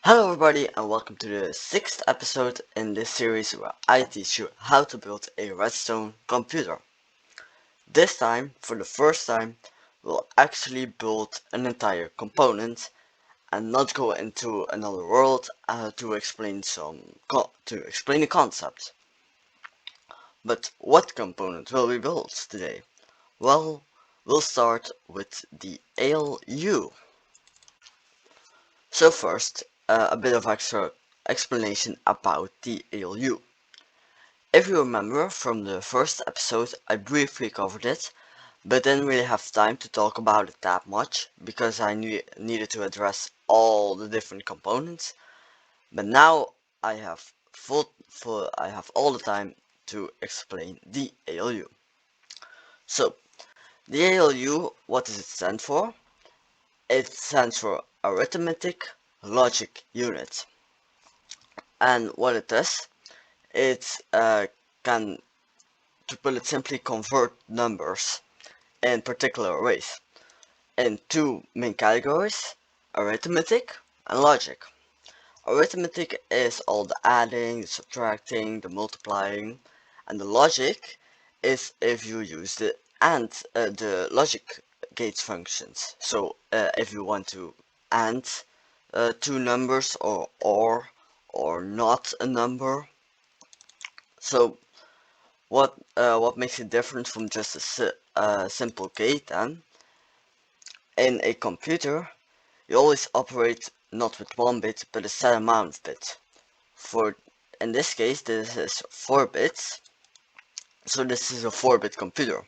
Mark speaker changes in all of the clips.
Speaker 1: Hello everybody and welcome to the 6th episode in this series where I teach you how to build a redstone computer. This time, for the first time, we'll actually build an entire component and not go into another world to explain the concept. But what component will we build today? Well, we'll start with the ALU. So first, a bit of extra explanation about the ALU. If you remember from the first episode, I briefly covered it, but didn't really have time to talk about it that much because I needed to address all the different components. But now I have I have all the time to explain the ALU. So the ALU, what does it stand for? It stands for Arithmetic Logic Unit, and what it does, it can, to put it simply, convert numbers in particular ways in two main categories: arithmetic and logic. Arithmetic is all the adding, the subtracting, the multiplying, and the logic is if you use the logic gates functions. So if you want to AND two numbers or not a number. So what makes it different from just a simple gate then? In a computer, you always operate not with one bit, but a set amount of bits. In this case, this is 4 bits, so this is a 4-bit computer.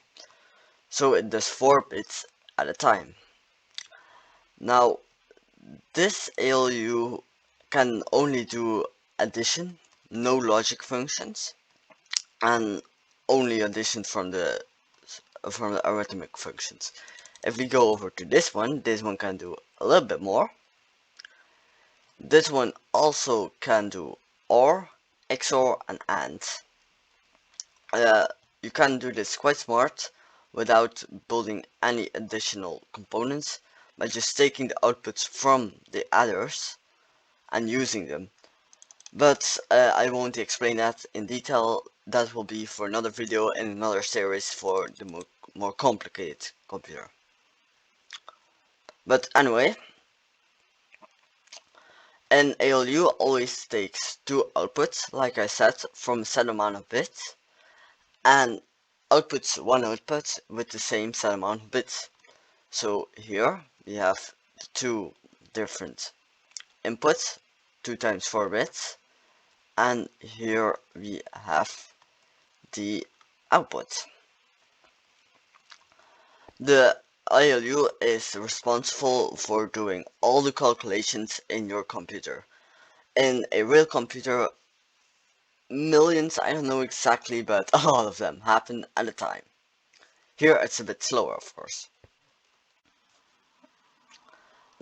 Speaker 1: So it does 4 bits at a time. Now, this ALU can only do addition, no logic functions, and only addition from the arithmetic functions. If we go over to this one can do a little bit more. This one also can do OR, XOR, and AND. You can do this quite smart without building any additional components by just taking the outputs from the adders and using them. But I won't explain that in detail. That will be for another video in another series for the more complicated computer. But anyway, an ALU always takes two outputs, like I said, from a set amount of bits, and outputs one output with the same set amount of bits. So here we have the two different inputs, 2 times 4 bits, and here we have the output. The ALU is responsible for doing all the calculations in your computer. In a real computer, millions, I don't know exactly, but a lot of them happen at a time. Here it's a bit slower, of course.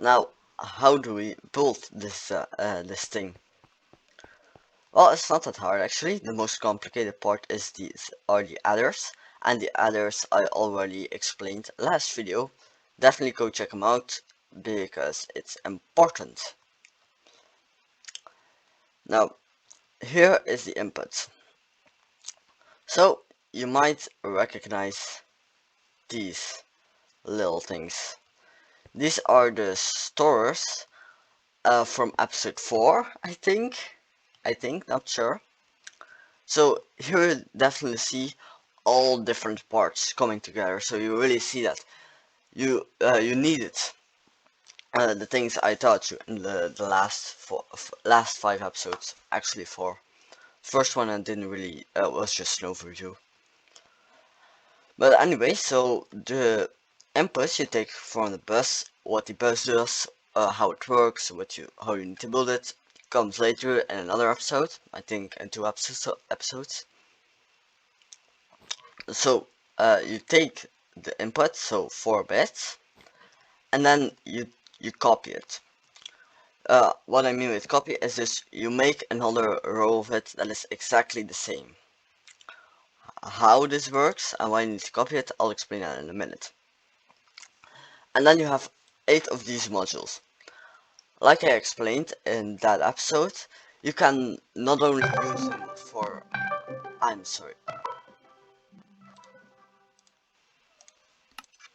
Speaker 1: Now, how do we build this thing? Well, it's not that hard actually. The most complicated part are the adders, and the adders I already explained last video. Definitely go check them out because it's important. Now, here is the input. So you might recognize these little things. These are the stores from episode 4, I think, not sure. So here you definitely see all different parts coming together. So you really see that you needed the things I taught you in the last 5 episodes. Actually 4. First one I didn't really was just an overview. But anyway, so the inputs you take from the bus, what the bus does, how it works, how you need to build it, comes later in another episode. I think in 2 episodes. So you take the input, so 4 bits, and then you copy it. What I mean with copy is just you make another row of it that is exactly the same. How this works and why you need to copy it, I'll explain that in a minute. And then you have 8 of these modules. Like I explained in that episode, you can not only use them for... I'm sorry.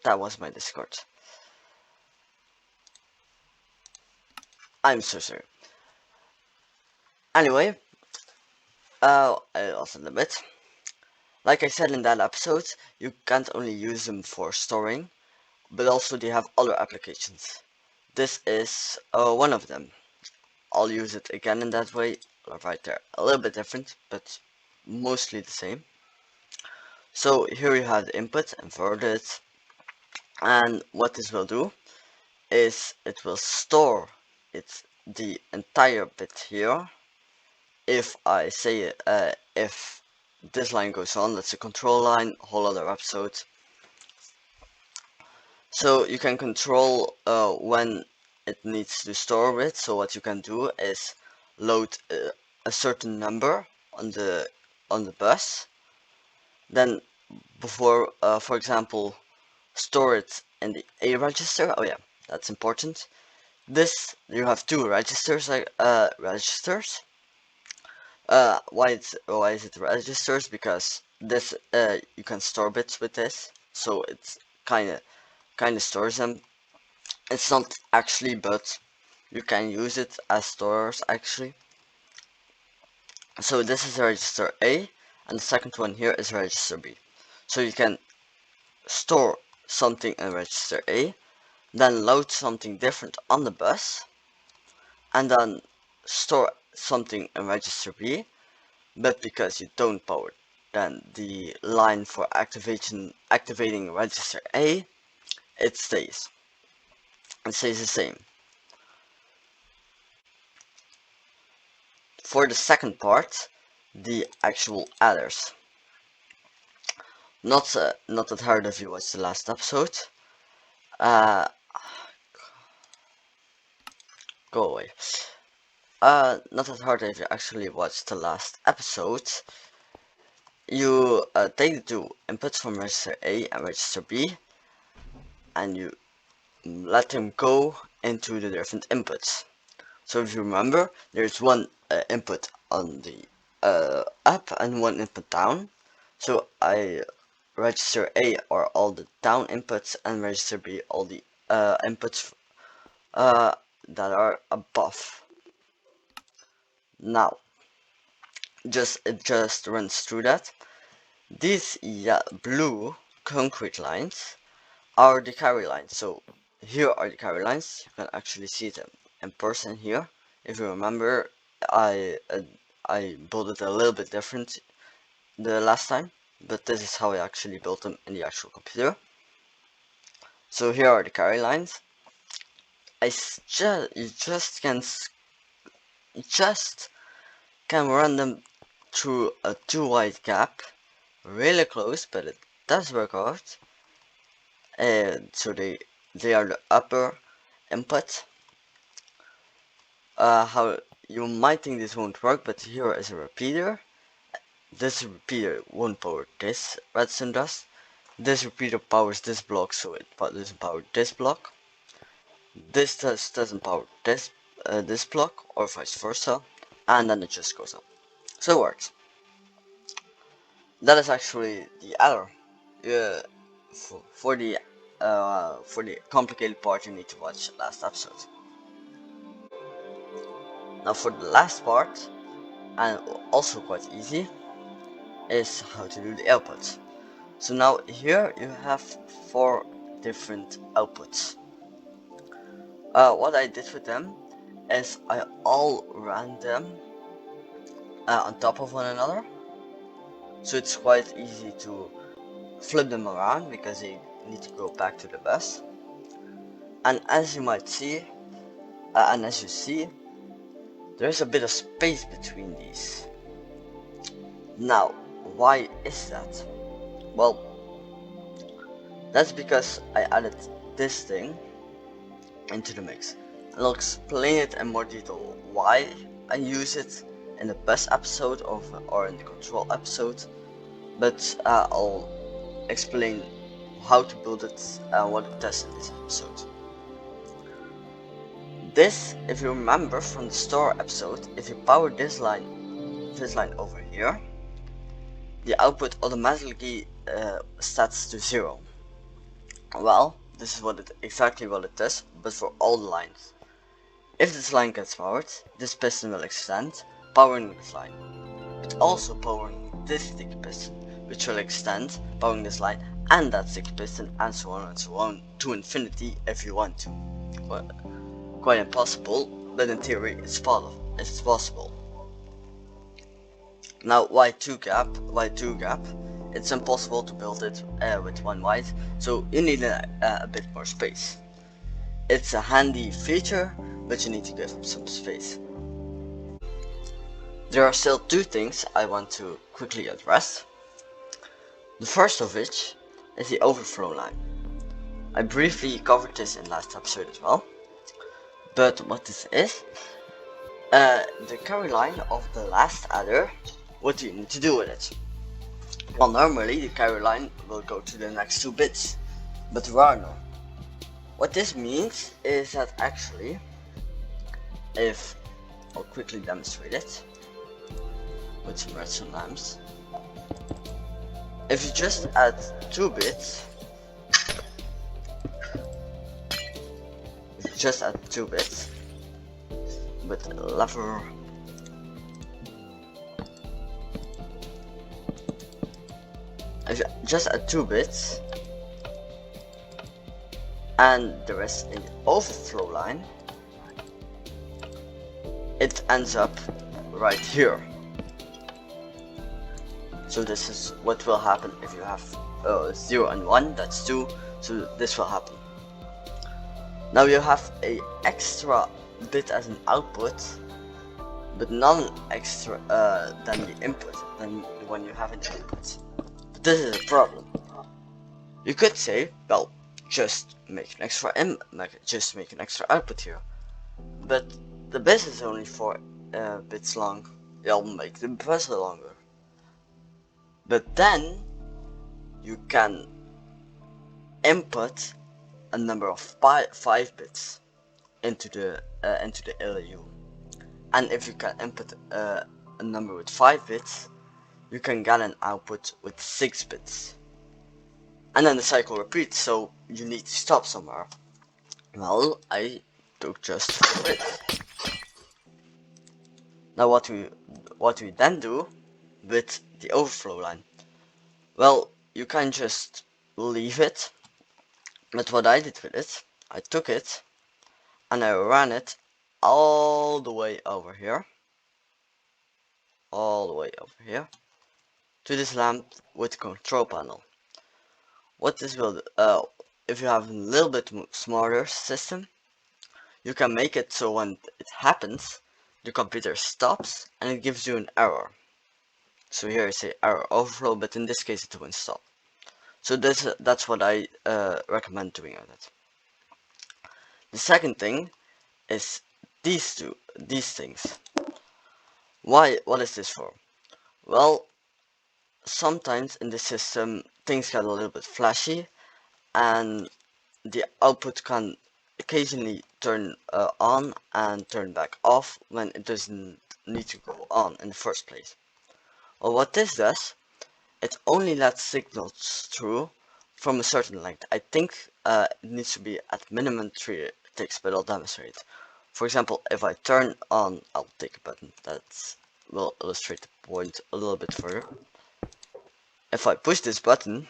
Speaker 1: That was my Discord. I'm so sorry. Anyway, I lost it a bit. Like I said in that episode, you can't only use them for storing, but also they have other applications. This is one of them. I'll use it again in that way, right there. A little bit different, but mostly the same. So here you have the input, invert it, and what this will do is it will store the entire bit here. If I say if this line goes on, that's a control line, whole other episode. So you can control when it needs to store it. So what you can do is load a certain number on the bus. Then before, for example, store it in the A register. Oh yeah, that's important. This you have two registers, like registers. Why is it registers? Because this you can store bits with this, so it's kind of stores them. It's not actually, but you can use it as stores actually. So this is register A, and the second one here is register B. So you can store something in register A, then load something different on the bus, and then store something in register B, but because you don't power then the line for activating register A, it stays the same. For the second part, the actual adders, not that hard if you watched the last episode. Go away. Not that hard if you actually watched the last episode. You take the two inputs from register A and register B, and you let them go into the different inputs. So if you remember, there's one input on the up and one input down. So I register A are all the down inputs and register B all the inputs that are above. Now, it just runs through that. These blue concrete lines are the carry lines. So here are the carry lines. You can actually see them in person here. If you remember, I built it a little bit different the last time, but this is how I actually built them in the actual computer. So here are the carry lines. You just can run them through a 2 wide gap, really close, but it does work out. And so they are the upper input. How you might think this won't work, but here is a repeater. This repeater won't power this redstone dust. This repeater powers this block, so it doesn't power this block. This doesn't power this block, or vice versa, and then it just goes up. So it works. That is actually the adder. For the complicated part, you need to watch last episode. Now for the last part, and also quite easy, is how to do the outputs. So now here you have 4 different outputs. What I did with them is I all ran them on top of one another, so it's quite easy to flip them around because they need to go back to the bus. And as you might see, and as you see, there's a bit of space between these. Now, why is that? Well, that's because I added this thing into the mix. And I'll explain it in more detail why I use it in the bus episode or in the control episode, but I'll explain how to build it and what it does in this episode. This, if you remember from the store episode, if you power this line over here, the output automatically sets to 0. Well, this is exactly what it does, but for all the lines. If this line gets powered, this piston will extend, powering this line, but also powering this sticky piston, which will extend, powering this line and that sticky piston, and so on to infinity if you want to. Well, quite impossible, but in theory it's possible. Now why 2 gap? It's impossible to build it with 1 wide, so you need a bit more space. It's a handy feature, but you need to give up some space. There are still 2 things I want to quickly address. The first of which is the overflow line. I briefly covered this in last episode as well, but what this is, the carry line of the last adder, what do you need to do with it? Well, normally the carry line will go to the next 2 bits, but there are none. What this means is that actually, if I'll quickly demonstrate it with some redstone lamps, if you just add 2 bits, with a lever, if you just add 2 bits and the rest in the overflow line, it ends up right here. So this is what will happen if you have 0 and 1, that's 2, so this will happen. Now you have a extra bit as an output, but none extra than the input, than the one you have in the input. But this is a problem. You could say, well, just make an extra output here. But the bit is only 4 bits long. It'll make the puzzle longer. But then you can input a number of 5 bits into the ALU, and if you can input a number with 5 bits, you can get an output with 6 bits, and then the cycle repeats. So you need to stop somewhere. Well, I took just 4 bits. Now what we then do with the overflow line? Well, you can just leave it, but what I did with it, I took it and I ran it all the way over here to this lamp with control panel. What this will do, if you have a little bit smarter system, you can make it so when it happens, the computer stops and it gives you an error. So here I say error overflow, but in this case it won't stop. So that's what I recommend doing with it. The second thing is these things. What is this for? Well, sometimes in the system things get a little bit flashy and the output can occasionally turn on and turn back off when it doesn't need to go on in the first place. Well, what this does, it only lets signals through from a certain length. I think it needs to be at minimum 3 ticks, but I'll demonstrate. For example, if I turn on, I'll take a button that will illustrate the point a little bit further. If I push this button,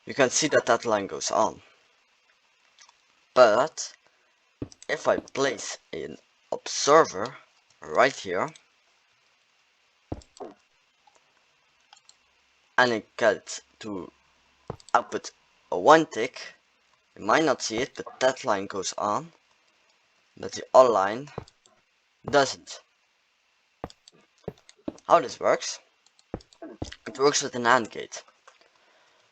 Speaker 1: you can see that line goes on. But if I place an observer right here and I get to output a 1 tick, you might not see it, but that line goes on, but the other line doesn't. How this works? It works with an AND gate.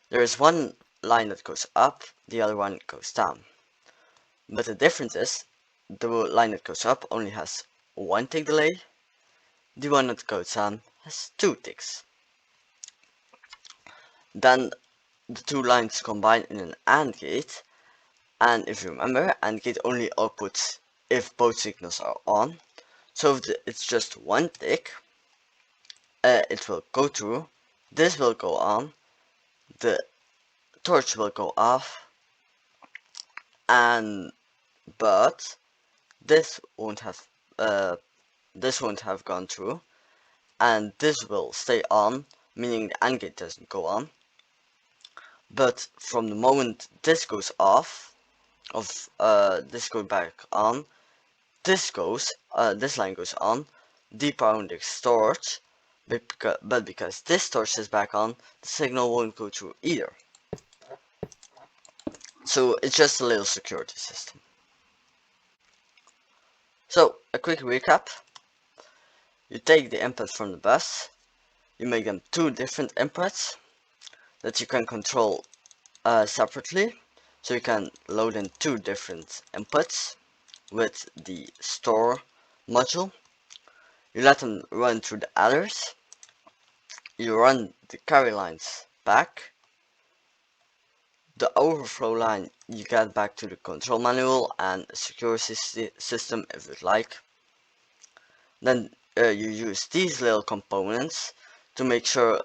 Speaker 1: There is one line that goes up, the other one goes down. But the difference is, the line that goes up only has 1 tick delay, the one that goes down has 2 ticks. Then the 2 lines combine in an AND gate, And if you remember, AND gate only outputs if both signals are on. So if it's just one tick, it will go through, this will go on, the torch will go off, and but this won't have gone through, and this will stay on, meaning the AND gate doesn't go on. But from the moment this goes off, this goes back on, this line goes on, depowering the storage, but because this torch is back on, the signal won't go through either. So it's just a little security system. So a quick recap: you take the input from the bus, you make them two different inputs that you can control separately, so you can load in two different inputs with the store module. You let them run through the adders, you run the carry lines back, the overflow line you get back to the control manual and a security system if you'd like. Then you use these little components to make sure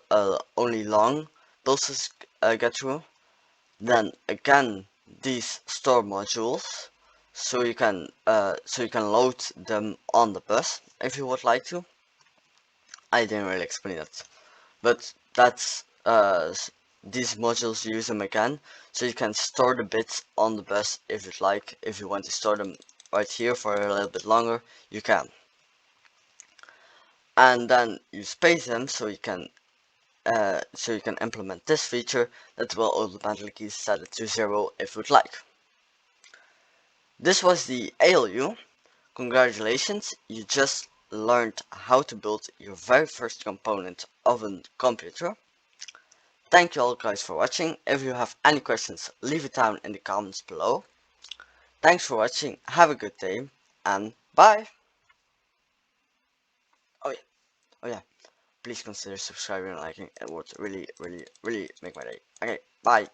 Speaker 1: only long pulses get through. Then again these store modules, so you can load them on the bus if you would like to. I didn't really explain it, but that's these modules, you use them again, so you can store the bits on the bus if you'd like. If you want to store them right here for a little bit longer, you can. And then you space them so you can implement this feature that will automatically set it to 0 if you'd like. This was the ALU. Congratulations, you just learned how to build your very first component of a computer. Thank you all guys for watching. If you have any questions, leave it down in the comments below. Thanks for watching, have a good day, and bye! Oh yeah, please consider subscribing and liking, it would really make my day. Okay, bye!